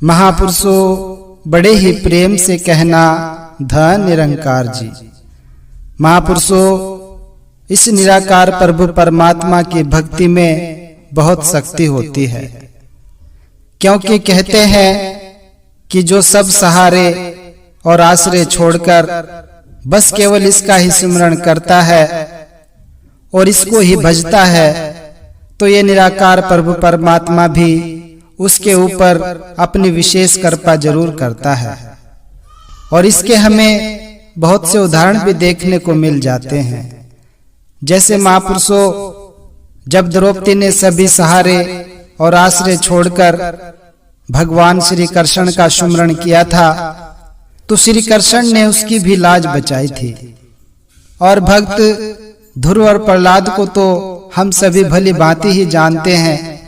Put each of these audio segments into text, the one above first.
महापुरुषों बड़े ही प्रेम से कहना धन निरंकार जी। महापुरुषों इस निराकार प्रभु परमात्मा की भक्ति में बहुत शक्ति होती है, क्योंकि कहते हैं कि जो सब सहारे और आश्रय छोड़कर बस केवल इसका ही स्मरण करता है और इसको ही भजता है, तो ये निराकार प्रभु परमात्मा भी उसके ऊपर अपनी विशेष कृपा जरूर करता है। और इसके हमें बहुत से उदाहरण भी देखने को मिल जाते हैं। जैसे महापुरुषों जब द्रौपदी ने सभी सहारे और आश्रय छोड़कर भगवान श्री कृष्ण का सुमरण किया था, तो श्री कृष्ण ने उसकी भी लाज बचाई थी। और भक्त ध्रुव और प्रहलाद को तो हम सभी भली भांति ही जानते हैं।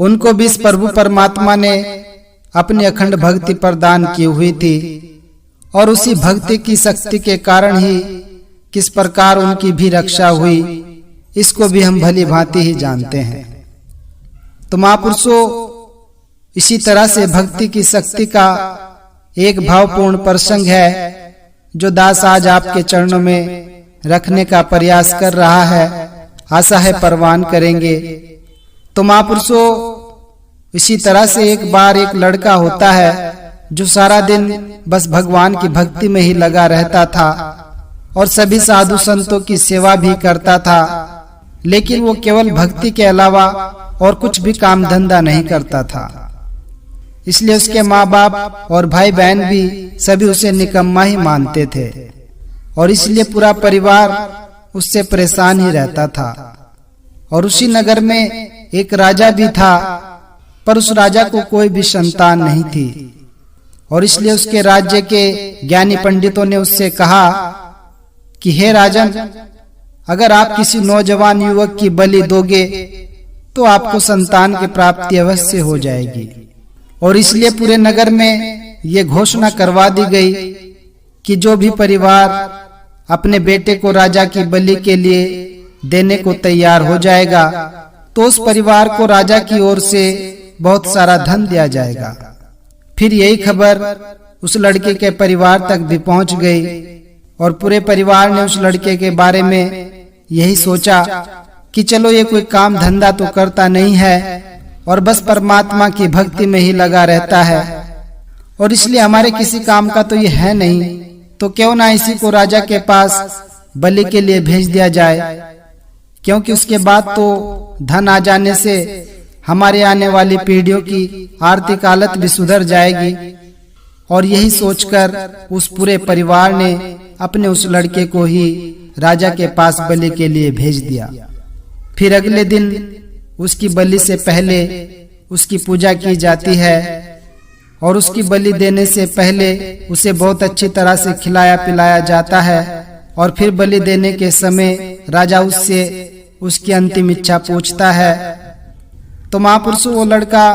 उनको भी इस प्रभु परमात्मा ने अपनी अखंड भक्ति प्रदान की हुई थी, और उसी भक्ति की शक्ति के कारण ही किस प्रकार उनकी भी रक्षा हुई, इसको भी हम भली भांति ही जानते हैं। तो महापुरुषों इसी तरह से भक्ति की शक्ति का एक भावपूर्ण प्रसंग है जो दास आज आपके चरणों में रखने का प्रयास कर रहा है। आशा है परवान करेंगे। तो महापुरुषों इसी तरह से एक बार एक लड़का होता है जो सारा दिन बस भगवान की भक्ति में ही लगा रहता था और सभी साधु संतों की सेवा भी करता था, लेकिन वो केवल भक्ति के अलावा और कुछ भी काम धंधा नहीं करता था। इसलिए उसके माँ बाप और भाई बहन भी सभी उसे निकम्मा ही मानते थे, और इसलिए पूरा परिवार उससे परेशान ही रहता था। और उसी नगर में एक राजा भी था, पर उस राजा को कोई भी संतान नहीं थी, और इसलिए उसके राज्य के ज्ञानी पंडितों ने उससे कहा कि हे राजन, अगर आप किसी नौजवान युवक की बलि दोगे तो आपको संतान की प्राप्ति अवश्य हो जाएगी। और इसलिए पूरे नगर में ये घोषणा करवा दी गई कि जो भी परिवार अपने बेटे को राजा की बलि के लिए देने को तैयार हो जाएगा, तो उस परिवार को राजा की ओर से बहुत सारा धन दिया जाएगा। फिर यही खबर उस लड़के के परिवार तक भी पहुंच गई, और पूरे परिवार ने उस लड़के के बारे में यही सोचा कि चलो ये कोई काम धंधा तो करता नहीं है और बस परमात्मा की भक्ति में ही लगा रहता है, और इसलिए हमारे किसी काम का तो ये है नहीं, तो क्यों ना इसी को राजा के पास बलि के लिए भेज दिया जाए, क्योंकि उसके बाद तो धन आ जाने से हमारे आने वाली पीढ़ियों की आर्थिक हालत भी सुधर जाएगी। और यही सोचकर उस पूरे परिवार ने अपने उस लड़के को ही राजा के पास बलि के लिए भेज दिया। फिर अगले दिन उसकी बलि से पहले उसकी पूजा की जाती है, और उसकी बलि देने से पहले उसे बहुत अच्छी तरह से खिलाया पिलाया जाता है। और फिर बलि देने के समय राजा उससे उसकी अंतिम इच्छा पूछता है। तो महापुरुषों वो लड़का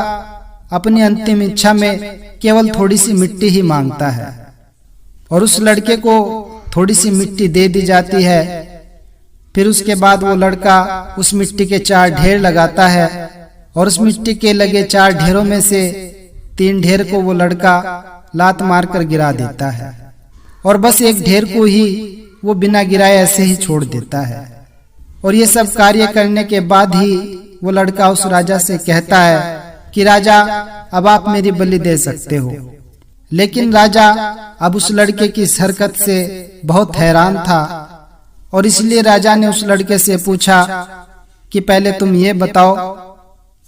अपनी अंतिम इच्छा में केवल थोड़ी सी मिट्टी ही मांगता है, और उस लड़के को थोड़ी सी मिट्टी दे दी जाती है। फिर उसके बाद वो लड़का उस मिट्टी के 4 ढेर लगाता है, और उस मिट्टी के लगे 4 ढेरों में से 3 ढेर को वो लड़का लात मारकर गिरा देता है, और बस एक ढेर को ही वो बिना गिराए ऐसे ही छोड़ देता है। और ये सब कार्य करने के बाद ही वो लड़का उस राजा से कहता है कि राजा, अब आप मेरी बलि दे सकते हो। लेकिन राजा अब उस लड़के की इस हरकत से बहुत हैरान था, और इसलिए राजा ने उस लड़के से पूछा कि पहले तुम ये बताओ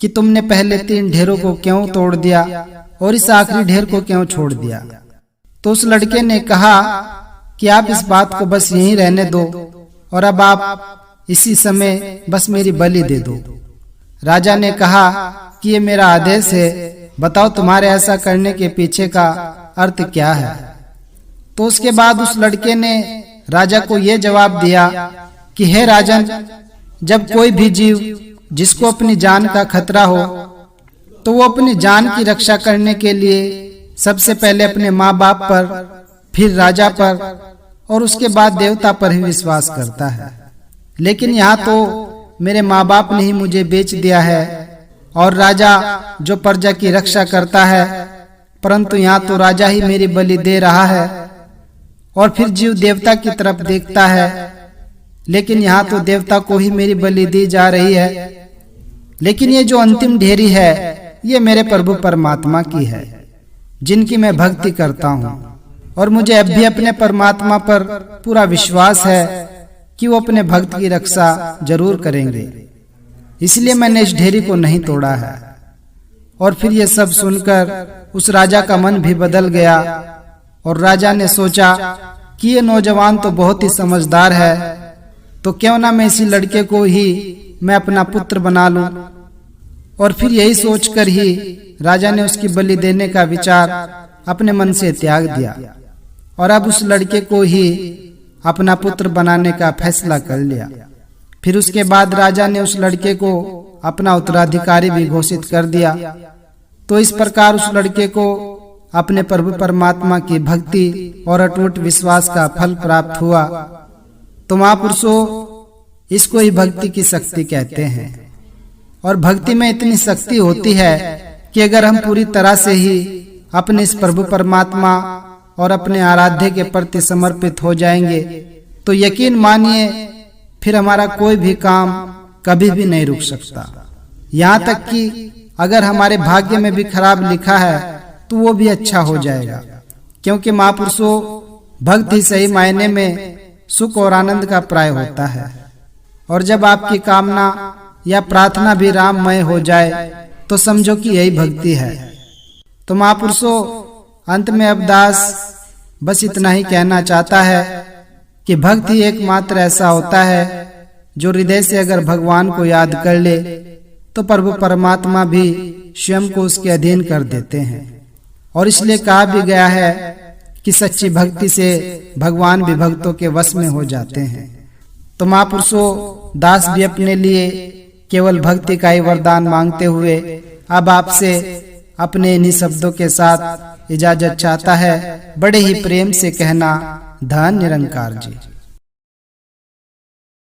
कि तुमने पहले 3 ढेरों को क्यों तोड़ दिया और इस आखिरी ढेर को क्यों छोड़ दिया। तो उस लड़के ने कहा कि आप इस बात को बस यहीं रहने दो, और अब आप इसी समय बस मेरी बलि दे दो। राजा ने कहा कि ये मेरा आदेश है, बताओ तुम्हारे ऐसा करने के पीछे का अर्थ क्या है। तो उसके बाद उस लड़के ने राजा को ये जवाब दिया कि हे राजन, जब कोई भी जीव जिसको अपनी जान का खतरा हो, तो वो अपनी जान की रक्षा करने के लिए सबसे पहले अपने माँ बाप पर, फिर राजा पर, और उसके बाद देवता पर ही विश्वास करता है। लेकिन यहाँ तो मेरे माँ बाप ने ही मुझे बेच दिया है, और राजा जो प्रजा की रक्षा करता है परंतु यहाँ तो राजा ही मेरी बलि दे रहा है और फिर जीव देवता की तरफ देखता है, लेकिन यहाँ तो देवता को ही मेरी बलि दी जा रही है। लेकिन ये जो अंतिम ढेरी है ये मेरे प्रभु परमात्मा की है, जिनकी मैं भक्ति करता हूँ, और मुझे अब भी अपने परमात्मा पर पूरा विश्वास है कि वो अपने भक्त की रक्षा जरूर करेंगे। इसलिए मैंने इस ढेरी को नहीं तोड़ा है। और फिर ये सब सुनकर उस राजा का मन भी बदल गया और राजा ने सोचा कि ये नौजवान तो बहुत ही समझदार है, तो क्यों ना मैं इसी लड़के को ही मैं अपना पुत्र बना लूं। और फिर यही सोचकर ही राजा ने उसकी बलि देने का विचार अपने मन से त्याग दिया और अब उस लड़के को ही अपना पुत्र बनाने का फैसला कर लिया। फिर उसके बाद राजा ने उस लड़के को अपना उत्तराधिकारी भी घोषित कर दिया। तो इस प्रकार उस लड़के को अपने प्रभु परमात्मा की भक्ति और अटूट विश्वास का फल प्राप्त हुआ। तो महापुरुषों, इसको ही भक्ति की शक्ति कहते हैं। और भक्ति में इतनी शक्ति होती है कि अगर हम पूरी तरह से ही अपने इस प्रभु परमात्मा और अपने आराध्य के प्रति समर्पित हो जाएंगे तो यकीन मानिए फिर हमारा कोई भी काम कभी भी नहीं रुक सकता। यहाँ तक कि अगर हमारे भाग्य में भी खराब लिखा है तो वो भी अच्छा हो जाएगा, क्योंकि महापुरुषों, भक्त ही सही मायने में सुख और आनंद का प्राय होता है। और जब आपकी कामना या प्रार्थना भी राममय हो जाए तो समझो कि यही भक्ति है। तो महापुरुषों, अंत में अब दास बस इतना ही कहना चाहता है कि भक्त ही एकमात्र ऐसा होता है जो हृदय से अगर भगवान को याद कर ले तो प्रभु परमात्मा भी स्वयं को उसके अधीन कर देते हैं। और इसलिए कहा भी गया है कि सच्ची भक्ति से भगवान भी भक्तों के वश में हो जाते हैं। तो महापुरुषों, दास भी अपने लिए केवल भक्ति का ही वरदान मांगते हुए अब आपसे अपने इन्हीं शब्दों के साथ इजाजत चाहता है। बड़े ही प्रेम से कहना, धन्य निरंकार जी।